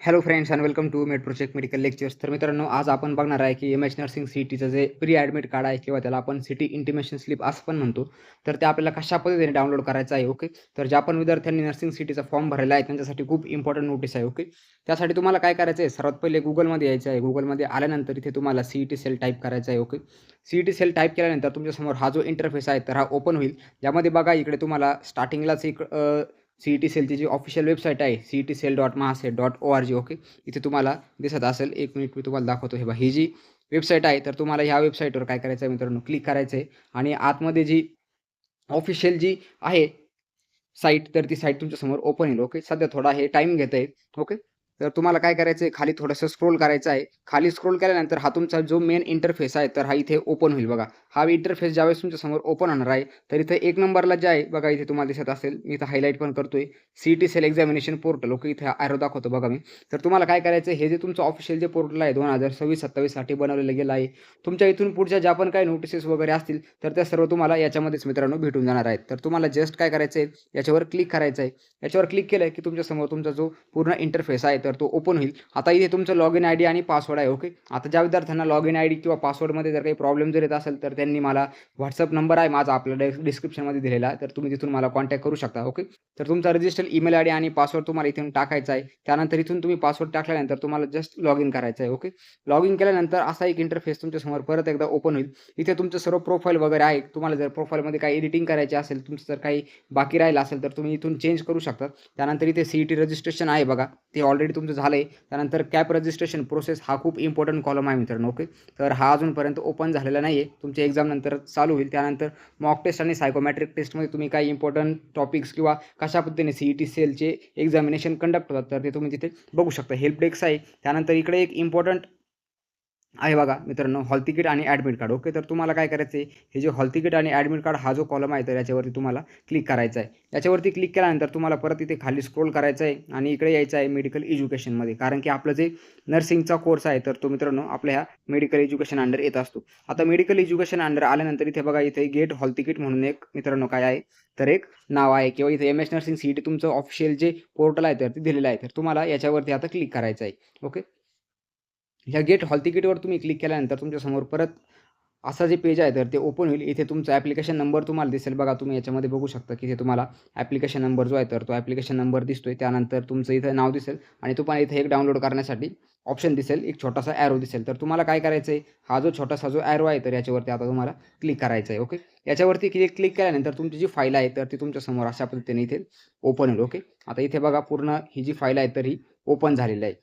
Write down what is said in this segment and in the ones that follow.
Hello friends and welcome to med project medical lectures. तर मित्रांनो, आज आपण बघणार आहे की एम एच नर्सिंग सी-टीचं जे प्री ॲडमिट कार्ड आहे किंवा त्याला आपण सिटी इंटिमेशन स्लिप असं पण म्हणतो. तर ते आपल्याला कशा पद्धतीने डाउनलोड करायचं आहे. ओके. तर ज्या पण विद्यार्थ्यांनी नर्सिंग सी-टीचा फॉर्म भरलेला आहे त्यांच्यासाठी खूप इम्पॉर्टंट नोटीस आहे. ओके. त्यासाठी तुम्हाला काय करायचं आहे, सर्वात पहिले Googleमध्ये यायचं आहे. Googleमध्ये आल्यानंतर इथे तुम्हाला सी-टी सेल टाईप करायचा आहे. ओके. सी-टी सेल टाईप केल्यानंतर तुमच्यासमोर हा जो इंटरफेस आहे तर हा ओपन होईल. यामध्ये बघा इकडे तुम्हाला स्टार्टिंगलाच एक सी-टी सेलची जी ऑफिशियल वेबसाईट आहे cetcell.mahase.org. ओके. इथे तुम्हाला दिसत असेल. 1 मिनिट मी तुम्हाला दाखवतो. हे बघा, ही जी वेबसाईट आहे तर तुम्हाला ह्या वेबसाईटवर काय करायचं आहे मित्रांनो, क्लिक करायचं आहे आणि आतमध्ये जी ऑफिशियल जी आहे साईट, तर ती साईट तुमच्यासमोर ओपन होईल. ओके. सध्या थोडा हे टाईम घेतंय. ओके. तर तुम्हाला काय करायचं आहे, खाली थोडंसं स्क्रोल करायचं आहे. खाली स्क्रोल केल्यानंतर हा तुमचा जो मेन इंटरफेस आहे तर हा इथे ओपन होईल बघा. हा इंटरफेस ज्यावेळेस तुमच्यासमोर ओपन होणार आहे, तर इथे 1 नंबरला जे आहे बघा, इथे तुम्हाला दिसत असेल. मी इथं हायलाइट पण करतोय. C T cell examination portal. Okay. इथे ॲरो दाखवतो बघा मी. तर तुम्हाला काय करायचं आहे, हे जे तुमचं ऑफिशियल जे पोर्टल आहे 2026-27 साठी बनवलेलं गेलं आहे. तुमच्या इथून पुढच्या ज्या पण काही नोटिसेस वगैरे असतील, तर त्या सर्व तुम्हाला याच्यामध्येच मित्रांनो भेटून जाणार आहेत. तर तुम्हाला जस्ट काय करायचं आहे, याच्यावर क्लिक करायचं आहे. याच्यावर क्लिक केलं की तुमच्यासमोर तुमचा जो पूर्ण इंटरफेस आहे तर तो ओपन होईल. आता इथे तुमचं लॉगिन आयडी आणि पासवर्ड आहे. ओके. आता ज्या विद्यार्थ्यांना लॉगिन आयडी किंवा पासवर्डमध्ये जर काही प्रॉब्लेम जर येत असेल, तर त्यांनी मला WhatsApp नंबर आहे माझा आपल्या डिस्क्रिप्शनमध्ये दिलेला, तर तुम्ही तिथून मला कॉन्टॅक्ट करू शकता. ओके. तर तुमचा रजिस्टर्ड ईमेल आयडी आणि पासवर्ड तुम्हाला इथून टाकायचा आहे. त्यानंतर इथून तुम्ही पासवर्ड टाकल्यानंतर तुम्हाला जस्ट लॉगिन करायचं आहे. ओके. लॉगिन केल्यानंतर असा एक इंटरफेस तुमच्यासमोर परत एकदा ओपन होईल. इथे तुमचं सर्व प्रोफाईल वगैरे आहे. तुम्हाला जर प्रोफाईलमध्ये काही एडिटिंग करायची असेल, तुमचं जर काही बाकी राहिलं असेल, तर तुम्ही इथून चेंज करू शकता. त्यानंतर इथे सी-ई-टी रजिस्ट्रेशन आहे बघा, ते ऑलरेडी तुमचं झालंय. त्यानंतर कॅप रजिस्ट्रेशन प्रोसेस हा खूप इम्पोर्टंट कॉलम आहे मित्रांनो. ओके. तर हा अजूनपर्यंत ओपन झालेला नाही आहे. तुमच्या एक्झाम नंतर चालू होईल. त्यानंतर मॉक टेस्ट आणि सायकोमॅट्रिक टेस्टमध्ये तुम्ही काही इम्पोर्टंट टॉपिक्स किंवा कशा पद्धतीने सी-ई-टी सेलचे एक्झामिनेशन कंडक्ट होतात, तर ते तुम्ही तिथे बघू शकता. हेल्प डेस्क आहे. त्यानंतर इकडे एक इम्पोर्टंट आहे बघा मित्रांनो, हॉल तिकीट आणि ॲडमिट कार्ड. ओके. तर तुम्हाला काय करायचं आहे, हे जे हॉल तिकीट आणि ॲडमिट कार्ड हा जो कॉलम आहे, तर याच्यावरती तुम्हाला क्लिक करायचा आहे. याच्यावरती क्लिक केल्यानंतर तुम्हाला परत इथे खाली स्क्रोल करायचं आहे आणि इकडे यायचं आहे मेडिकल एज्युकेशनमध्ये. कारण की आपलं जे नर्सिंगचा कोर्स आहे, तर तो मित्रांनो आपल्या ह्या मेडिकल एज्युकेशन अंडर येत असतो. आता मेडिकल एज्युकेशन अंडर आल्यानंतर इथे बघा, इथे गेट हॉल तिकीट म्हणून एक मित्रांनो काय आहे, तर एक नाव आहे किंवा इथे एम-एच नर्सिंग सी-ई-टी तुमचं ऑफिशियल जे पोर्टल आहे, तर ते दिलेलं आहे. तर तुम्हाला याच्यावरती आता क्लिक करायचं आहे. ओके. ह्या गेट हॉल तिकीटवर तुम्ही क्लिक केल्यानंतर तुमच्यासमोर परत असं जे पेज आहे तर ते ओपन होईल. इथे तुमचा ॲप्लिकेशन नंबर तुम्हाला दिसेल बघा. तुम्ही याच्यामध्ये बघू शकता की इथे तुम्हाला ॲप्लिकेशन नंबर जो आहे तर तो ॲप्लिकेशन नंबर दिसतोय. त्यानंतर तुमचं इथं नाव दिसेल आणि तुम्हाला इथे एक डाउनलोड करण्यासाठी ऑप्शन दिसेल. एक छोटासा ॲरो दिसेल. तर तुम्हाला काय करायचं आहे, हा जो छोटासा जो ॲरो आहे तर याच्यावरती आता तुम्हाला क्लिक करायचं आहे. ओके. याच्यावरती क्लिक क्लिक केल्यानंतर तुमची जी फाईल आहे तर ती तुमच्यासमोर अशा पद्धतीने इथे ओपन होईल. ओके. आता इथे बघा, पूर्ण ही जी फाईल आहे तर ही ओपन झालेली आहे.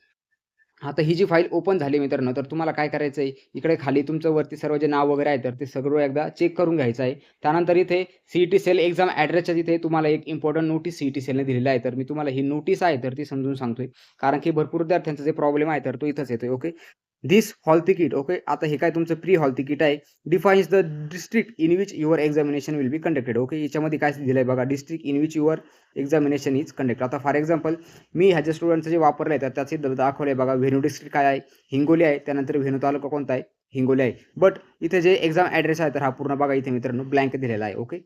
आता ही जी फाईल ओपन झाली मित्रांनो, तर तुम्हाला काय करायचं आहे, इकडे खाली तुमचं वरती सर्व जे नाव वगैरे आहे, तर ते सगळं एकदा चेक करून घ्यायचं आहे. त्यानंतर इथे सी-ई-टी सेल एक्झाम ॲड्रेसच्या तिथे तुम्हाला एक इम्पोर्टंट नोटीस सी-ई-टी सेलने दिलेली आहे. तर मी तुम्हाला ही नोटीस आहे, तर ती समजून सांगतोय. कारण की भरपूर विद्यार्थ्यांचा जे प्रॉब्लेम आहे, तर तो इथंच येतोय. Okay. This hall ticket. Okay. आता हे काय तुमचं प्री हॉल तिकीट आहे. Defines the district in which your examination will be conducted. Okay. याच्यामध्ये काय दिलंय बघा, district in which your examination is conduct. आता फॉर एक्झाम्पल मी ह्याच्या स्टुडंटचं जे वापरलंय तर त्याचे दाखवलंय बघा. व्हेन्यू डिस्ट्रिक्ट काय आहे? हिंगोली आहे. त्यानंतर व्हेन्यू तालुका कोणता आहे? हिंगोली आहे. बट इथे जे एक्झाम ॲड्रेस आहे तर हा पूर्ण बघा इथे मित्रांनो ब्लँक दिलेला आहे. ओके.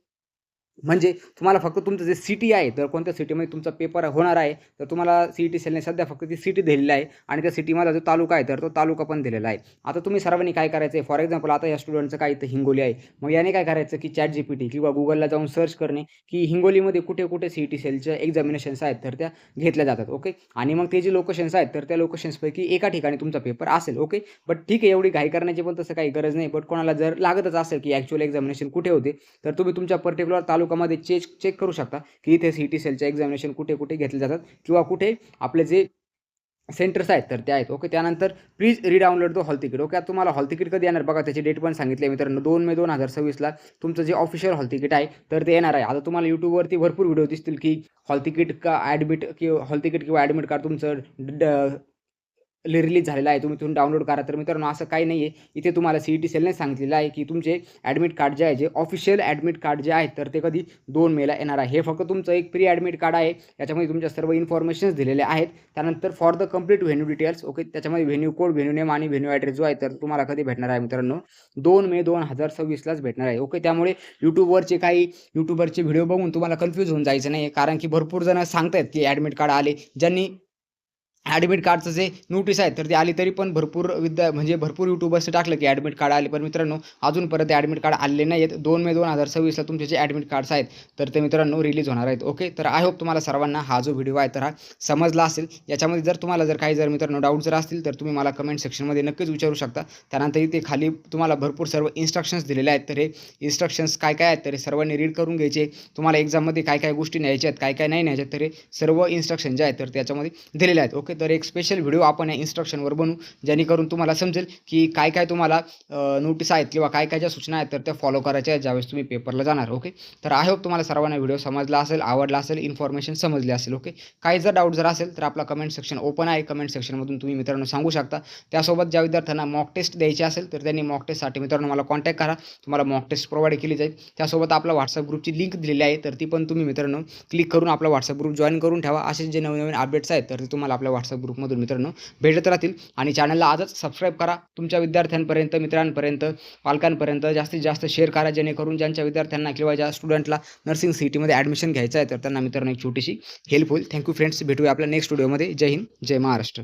म्हणजे तुम्हाला फक्त तुमचं जे सिटी आहे, तर कोणत्या सिटीमध्ये तुमचा पेपर होणार आहे, तर तुम्हाला सी-ई-टी सेलने सध्या फक्त ती सिटी दिलेली आहे आणि त्या सिटीमधला जो तालुका आहे, तर तो तालुका पण दिलेला आहे. आता तुम्ही सर्वांनी काय करायचं आहे, फॉर एक्झाम्पल आता या स्टुडंटचं काय इथं हिंगोली आहे. मग याने काय करायचं की ChatGPT किंवा Googleला जाऊन सर्च करणे, की हिंगोलीमध्ये कुठे-कुठे सी-ई-टी सेलच्या एक्झामिनेशन्स आहेत, तर त्या घेतल्या जातात. ओके. आणि मग ते जे लोकेशन्स आहेत, तर त्या लोकेशन्सपैकी एका ठिकाणी तुमचा पेपर असेल. ओके. बट ठीक आहे, एवढी घाई करण्याची पण तसं काही गरज नाही. बट कोणाला जर लागतच असेल, की ॲक्चुअल एक्झामिनेशन कुठे होते, तर तुम्ही तुमच्या पर्टिक्युलर तालुक्यामध्ये चेक करू शकता, की इथे सी-ई-टी सेलच्या एक्झामिनेशन कुठे-कुठे घेतले जातात किंवा कुठे आपले जे सेंटर्स आहेत तर ते आहेत. ओके. त्यानंतर please redownload the hall ticket. Okay. आता तुम्हाला हॉल तिकीट कधी येणार बघा, त्याची डेट पण सांगितली आहे मित्रांनो. 2 मे 2026ला तुमचं जे ऑफिशियल हॉल तिकीट आहे तर ते येणार आहे. आता तुम्हाला YouTubeवरती भरपूर व्हिडिओ दिसतील, की हॉल तिकीट का ॲडमिट किंवा हॉल तिकीट किंवा ॲडमिट कार्ड तुमचं रिलीज झालेला आहे. तुम्ही तिथून डाउनलोड करा. तर मित्रांनो असं काही नाही आहे. इथे तुम्हाला सी-ई-टी सेलने सांगितलेलं आहे, की तुमचे ॲडमिट कार्ड जे आहे, जे ऑफिशियल ॲडमिट कार्ड जे आहेत, तर ते कधी 2 मेला येणार आहे. हे फक्त तुमचं एक प्री ॲडमिट कार्ड आहे. याच्यामध्ये तुमच्या सर्व इन्फॉर्मेशन्स दिलेल्या आहेत. त्यानंतर for the complete venue details. Okay. त्याच्यामध्ये व्हेन्यू कोड, व्हेन्यू नेम आणि व्हेन्यू ॲड्रेस जो आहे, तर तुम्हाला कधी भेटणार आहे मित्रांनो, 2 मे 2026लाच भेटणार आहे. ओके. त्यामुळे YouTubeवरचे काही यूट्यूबरचे व्हिडिओ बघून तुम्हाला कन्फ्यूज होऊन जायचं नाही. कारण की भरपूर जण सांगतायत, की ॲडमिट कार्ड आले. ज्यांनी ॲडमिट कार्डचं जे नोटीस आहे तर ती आली, तरी पण भरपूर म्हणजे भरपूर यूट्यूबर्सने टाकलं की ॲडमिट कार्ड आले. पण मित्रांनो अजूनपर्यंत ॲडमिट कार्ड आलेले नाही आहेत. 2 मे 2026ला तुमचे जे ॲडमिट कार्ड्स आहेत तर ते मित्रांनो रिलीज होणार आहेत. ओके, तर आय होप तुम्हाला सर्वांना हा जो व्हिडिओ आहे तर हा समजला असेल. याच्यामध्ये जर तुम्हाला काही मित्रांनो डाऊट जर असतील तर तुम्ही मला कमेंट सेक्शनमध्ये नक्कीच विचारू शकता. त्यानंतर इथे खाली तुम्हाला भरपूर सर्व इन्स्ट्रक्शन्स दिलेले आहेत. तर हे इन्स्ट्रक्शन्स काय काय आहेत तर हे सर्वांनी रीड करून घ्यायचे. तुम्हाला एक्झाममध्ये काय काय गोष्टी न्यायच्या आहेत, काय काय नाही न्यायच्या, तर हे सर्व इन्स्ट्रक्शन जे आहेत तर त्याच्यामध्ये दिलेले आहेत. ओके, तर एक स्पेशल व्हिडिओ आपण या इन्स्ट्रक्शनवर बनवू, जेणेकरून तुम्हाला समजेल की काय काय तुम्हाला नोटीस आहेत किंवा काय काय ज्या सूचना आहेत तर त्या फॉलो करायच्या आहेत ज्यावेळेस तुम्ही पेपरला जाणार. ओके, तर आय होप तुम्हाला सर्वांना व्हिडिओ समजला असेल, आवडला असेल, इन्फॉर्मेशन समजली असेल. ओके, काही जर डाऊट जर असेल तर आपला कमेंट सेक्शन ओपन आहे. कमेंट सेक्शनमधून तुम्ही मित्रांनो सांगू शकता. त्यासोबत ज्या विद्यार्थ्यांना मॉक टेस्ट द्यायची असेल तर त्यांनी मॉक टेस्टसाठी मित्रांनो मला कॉन्टॅक्ट करा. तुम्हाला मॉक टेस्ट प्रोव्हाइड केली जाईल. त्यासोबत आपला व्हॉट्सअप ग्रुपची लिंक दिलेली आहे, तर ती पण तुम्ही मित्रांनो क्लिक करून आपला व्हॉट्सअप ग्रुप जॉईन करून ठेवा. असे जे नवीन अपडेट्स आहेत तर ते तुम्हाला आपल्या व्हॉट्सअप ग्रुपमधून मित्रांनो भेटत राहतील. आणि चॅनलला आजच सबस्क्राईब करा. तुमच्या विद्यार्थ्यांपर्यंत, मित्रांपर्यंत, पालकांपर्यंत जास्तीत जास्त शेअर करा, जेणेकरून ज्यांच्या विद्यार्थ्यांना किंवा ज्या स्टुडंटला नर्सिंग सीईटीमध्ये ॲडमिशन घ्यायचं आहे तर त्यांना मित्रांनो एक छोटीशी हेल्प होईल. थँक्यू फ्रेंड्स, भेटूया आपल्या नेक्स्ट व्हिडिओमध्ये. जय हिंद, जय महाराष्ट्र.